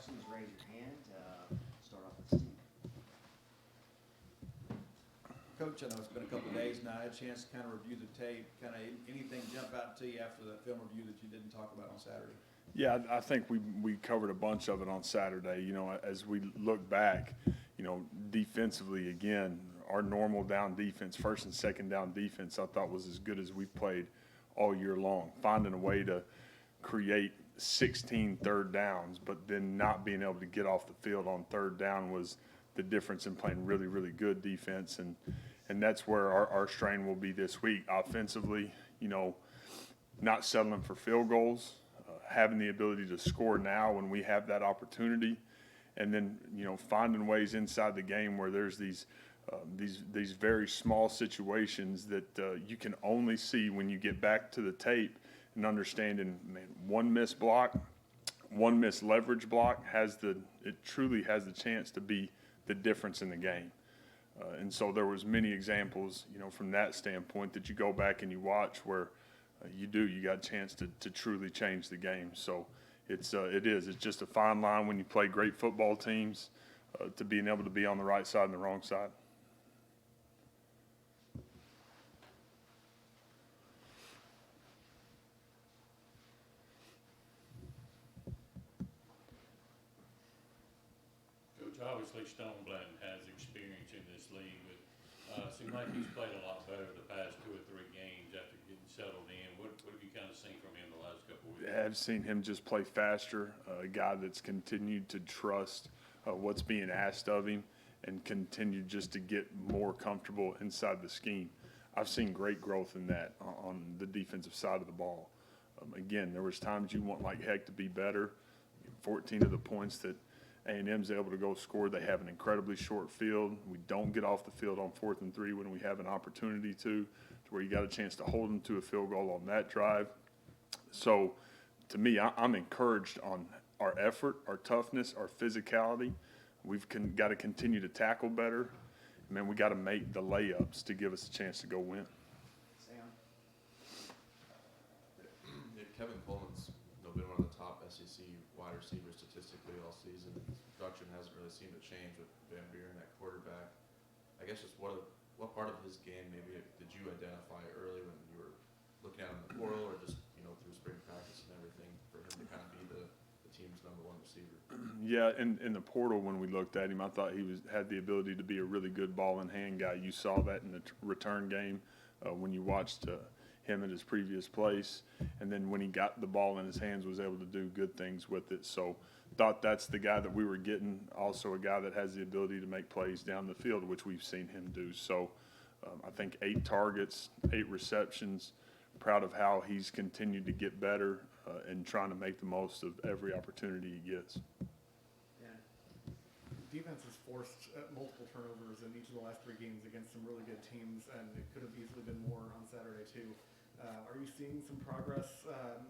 questions, raise your hand. Start off with Steve. Coach, I know it's been a couple of days now. I had a chance to kind of review the tape. Kind of anything jump out to you after that film review that you didn't talk about on Saturday? Yeah, I think we covered a bunch of it on Saturday. You know, as we look back, you know, defensively again, our normal down defense, first and second down defense, I thought was as good as we've played all year long. Finding a way to create 16 third downs, but then not being able to get off the field on third down was the difference in playing really, really good defense. And that's where our strain will be this week. Offensively, you know, not settling for field goals, having the ability to score now when we have that opportunity, and then, you know, finding ways inside the game where there's these very small situations that you can only see when you get back to the tape and understanding, man, one missed block, one missed leverage block it truly has the chance to be the difference in the game. And so there was many examples, you know, from that standpoint that you go back and you watch where you got a chance to truly change the game. So it's just a fine line when you play great football teams to being able to be on the right side and the wrong side. Coach, obviously Stoneblatt has experience in this league, but seems like he's played a lot better the past 2 or 3 games after getting settled in. What have you kind of seen from him the last couple of weeks? I've seen him just play faster, a guy that's continued to trust what's being asked of him and continue just to get more comfortable inside the scheme. I've seen great growth in that on the defensive side of the ball. Again, there was times you want like heck to be better. 14 of the points that A&M's able to go score, they have an incredibly short field. We don't get off the field on 4th and 3 when we have an opportunity to where you got a chance to hold them to a field goal on that drive. So to me, I'm encouraged on our effort, our toughness, our physicality. We've got to continue to tackle better. And then we got to make the layups to give us a chance to go win. Sam. Yeah, Kevin Coleman's been one of the top SEC wide receivers statistically all season. His production hasn't really seemed to change with Van Buren at quarterback. I guess just what part of his game maybe did you identify early when you were looking at him in the portal, or just through spring practice and everything, for him to kind of be the team's #1 receiver? Yeah, in the portal when we looked at him, I thought he had the ability to be a really good ball in hand guy. You saw that in the return game when you watched him at his previous place, and then when he got the ball in his hands was able to do good things with it. So thought that's the guy that we were getting, also a guy that has the ability to make plays down the field, which we've seen him do. So I think 8 targets, 8 receptions. Proud of how he's continued to get better and trying to make the most of every opportunity he gets. Defense has forced multiple turnovers in each of the last 3 games against some really good teams, and it could have easily been more on Saturday too. Are you seeing some progress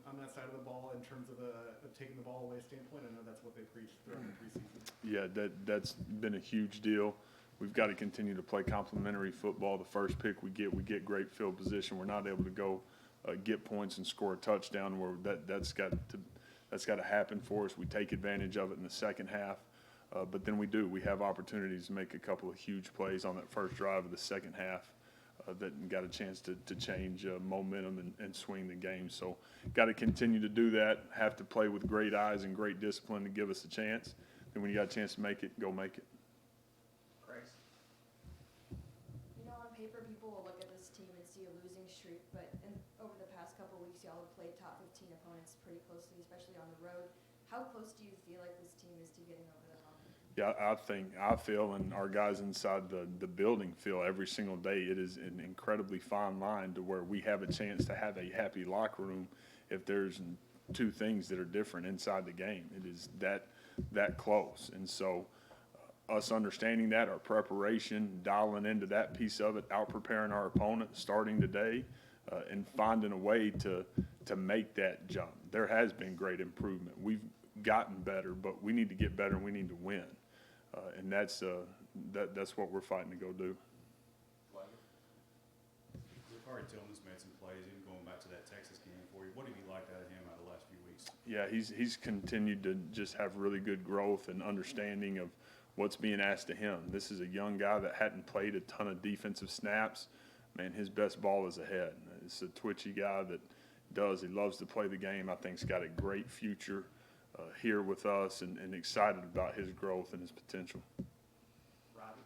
on that side of the ball in terms of taking the ball away standpoint? I know that's what they preached throughout the preseason. Yeah, that's been a huge deal. We've got to continue to play complementary football. The first pick we get great field position. We're not able to go get points and score a touchdown. Where that's got to happen for us. We take advantage of it in the second half. But then we have opportunities to make a couple of huge plays on that first drive of the second half that got a chance to change momentum and swing the game. So got to continue to do that, have to play with great eyes and great discipline to give us a chance. And when you got a chance to make it, go make it. Grace. On paper, people will look at this team and see a losing streak, but over the past couple of weeks, y'all have played top 15 opponents pretty closely, especially on the road. How close do you feel like this team is to getting over the hump? Yeah, I feel, and our guys inside the building feel every single day, it is an incredibly fine line to where we have a chance to have a happy locker room if there's 2 things that are different inside the game. It is that close. And so us understanding that, our preparation, dialing into that piece of it, out preparing our opponent starting today, and finding a way to make that jump. There has been great improvement. We've gotten better, but we need to get better and we need to win. And that's what we're fighting to go do. Zachary Tillman's made some plays, even going back to that Texas game for you. What have you liked out of him out of the last few weeks? Yeah, he's continued to just have really good growth and understanding of what's being asked of him. This is a young guy that hadn't played a ton of defensive snaps. Man, his best ball is ahead. It's a twitchy guy that he loves to play the game. I think he's got a great future here with us, and excited about his growth and his potential. Robbie?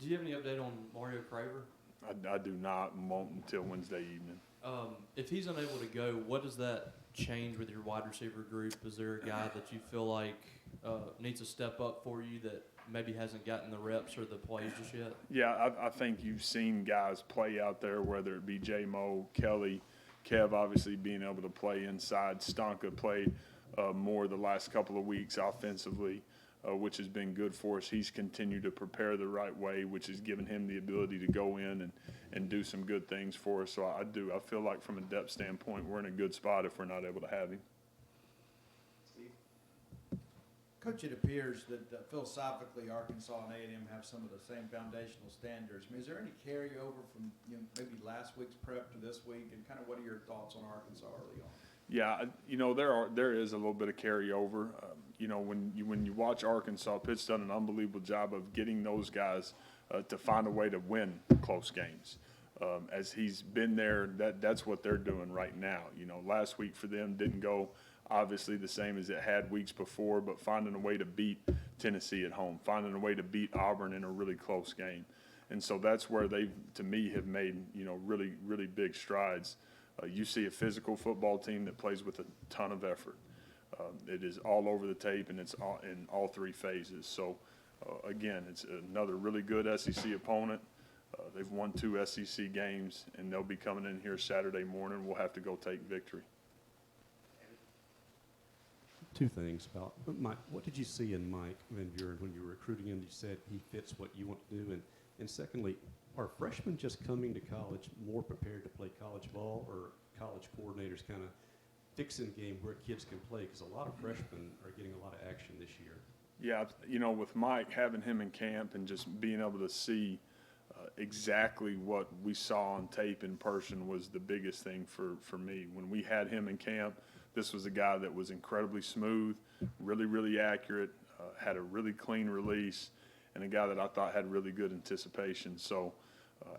Do you have any update on Mario Craver? I do not and won't until Wednesday evening. If he's unable to go, what does that change with your wide receiver group? Is there a guy that you feel like needs to step up for you that maybe hasn't gotten the reps or the plays just yet? Yeah, I think you've seen guys play out there, whether it be J-Mo, Kelly, Kev obviously being able to play inside. Stonka played more the last couple of weeks offensively, which has been good for us. He's continued to prepare the right way, which has given him the ability to go in and do some good things for us. So I feel like from a depth standpoint, we're in a good spot if we're not able to have him. Steve? Coach, it appears that philosophically Arkansas and A&M have some of the same foundational standards. I mean, is there any carryover from maybe last week's prep to this week, and kind of what are your thoughts on Arkansas early on? Yeah, there is a little bit of carryover. When you watch Arkansas, Pitt's done an unbelievable job of getting those guys to find a way to win close games. As he's been there, that's what they're doing right now. Last week for them didn't go obviously the same as it had weeks before, but finding a way to beat Tennessee at home, finding a way to beat Auburn in a really close game. And so that's where they, to me, have made, really, really big strides. You see a physical football team that plays with a ton of effort. It is all over the tape, and it's in all three phases. So, again, it's another really good SEC opponent. They've won 2 SEC games, and they'll be coming in here Saturday morning. We'll have to go take victory. Two things about Mike. What did you see in Mike Van Buren when you were recruiting him? You said he fits what you want to do. And secondly, are freshmen just coming to college more prepared to play college ball, or college coordinators kind of fixing the game where kids can play? Because a lot of freshmen are getting a lot of action this year. Yeah, with Mike, having him in camp and just being able to see exactly what we saw on tape in person was the biggest thing for me. When we had him in camp, this was a guy that was incredibly smooth, really, really accurate, had a really clean release, and a guy that I thought had really good anticipation. So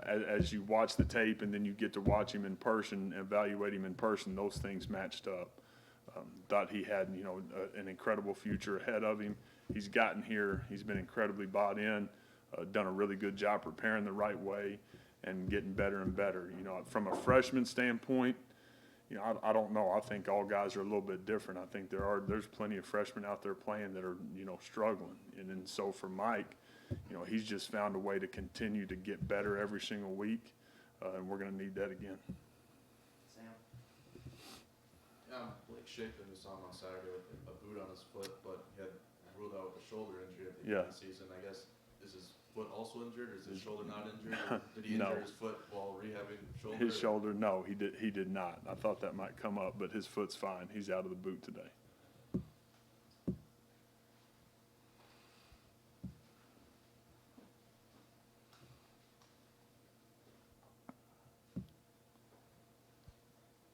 as you watch the tape and then you get to watch him in person, evaluate him in person, those things matched up. Thought he had, an incredible future ahead of him. He's gotten here. He's been incredibly bought in, done a really good job preparing the right way and getting better and better. From a freshman standpoint, I don't know. I think all guys are a little bit different. I think there's plenty of freshmen out there playing that are, struggling. And then so for Mike, he's just found a way to continue to get better every single week, and we're going to need that again. Sam? Yeah, Blake Shapen, we saw him on Saturday with a boot on his foot, but he had ruled out with a shoulder injury at the end of the season. I guess, is his foot also injured, or is his shoulder not injured? Did he No. injure his foot while rehabbing shoulder? His shoulder, no, he did not. I thought that might come up, but his foot's fine. He's out of the boot today.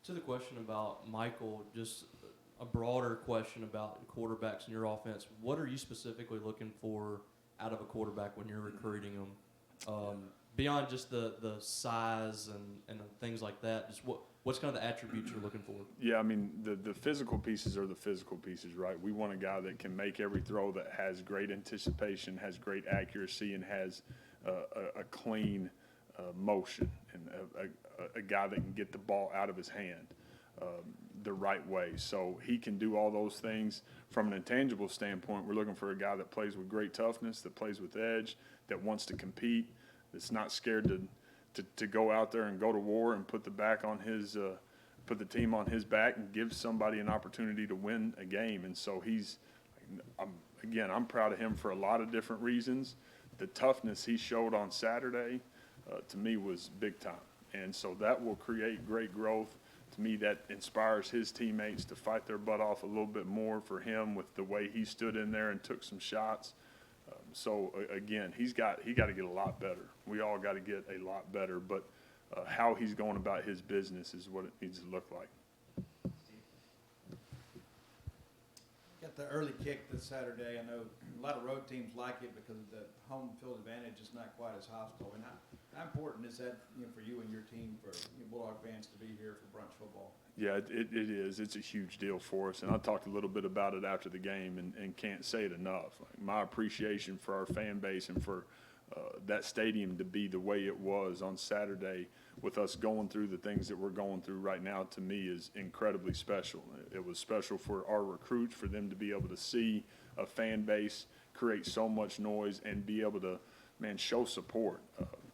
To the question about Michael, just a broader question about quarterbacks in your offense. What are you specifically looking for out of a quarterback when you're recruiting them? Beyond just the size and things like that, just what's kind of the attributes you're looking for? Yeah, I mean, the physical pieces are the physical pieces, right? We want a guy that can make every throw, that has great anticipation, has great accuracy, and has a clean motion, and a guy that can get the ball out of his hand the right way. So he can do all those things. From an intangible standpoint, we're looking for a guy that plays with great toughness, that plays with edge, that wants to compete, that's not scared to go out there and go to war and put the team on his back and give somebody an opportunity to win a game. And so I'm proud of him for a lot of different reasons. The toughness he showed on Saturday, to me, was big time. And so that will create great growth. To me, that inspires his teammates to fight their butt off a little bit more for him with the way he stood in there and took some shots. Again, he's got to get a lot better. We all got to get a lot better, but how he's going about his business is what it needs to look like. Steve? the early kick this Saturday, I know a lot of road teams like it because the home field advantage is not quite as hostile. And how important is that, for you and your team, for Bulldog fans to be here for brunch football? Yeah, it is. It's a huge deal for us, and I talked a little bit about it after the game, and can't say it enough. Like, my appreciation for our fan base and for that stadium to be the way it was on Saturday, with us going through the things that we're going through right now, to me is incredibly special. It was special for our recruits, for them to be able to see a fan base create so much noise and be able to, man, show support.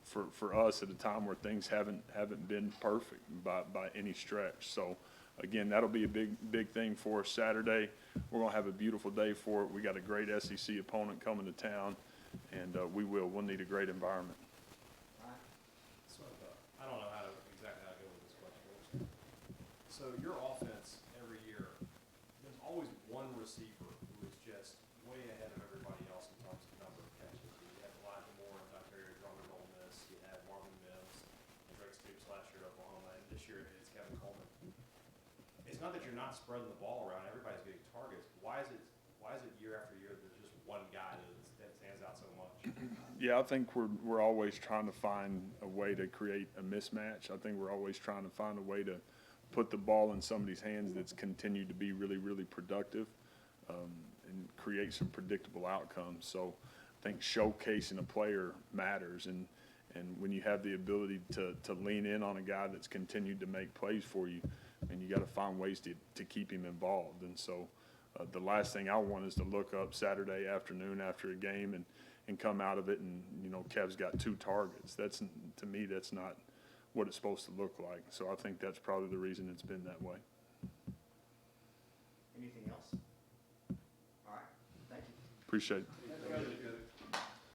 For us at a time where things haven't been perfect by any stretch. So again, that'll be a big thing for us Saturday. We're gonna have a beautiful day for it. We got a great SEC opponent coming to town, and we'll need a great environment. I don't know exactly how to go with this question. So your offense every year, there's always one receiver who is just way ahead of everybody else in terms of number of catches. You have Elijah Moore and Ontario Drummond at Ole Miss. You have Marvin Mims and Drake Stoops last year at Oklahoma, and this year it's Kevin Coleman. It's not that you're not spreading the ball around; everybody's getting targets. Why is it year after year there's just one guy that stands out so much? Yeah, I think we're always trying to find a way to create a mismatch. I think we're always trying to find a way to put the ball in somebody's hands that's continued to be really, really productive, and create some predictable outcomes. So I think showcasing a player matters, and when you have the ability to lean in on a guy that's continued to make plays for you, and you got to find ways to keep him involved. And so the last thing I want is to look up Saturday afternoon after a game and come out of it and, Kev's got 2 targets. To me, that's not what it's supposed to look like. So I think that's probably the reason it's been that way. Anything else? All right, thank you. Appreciate it. Thank you.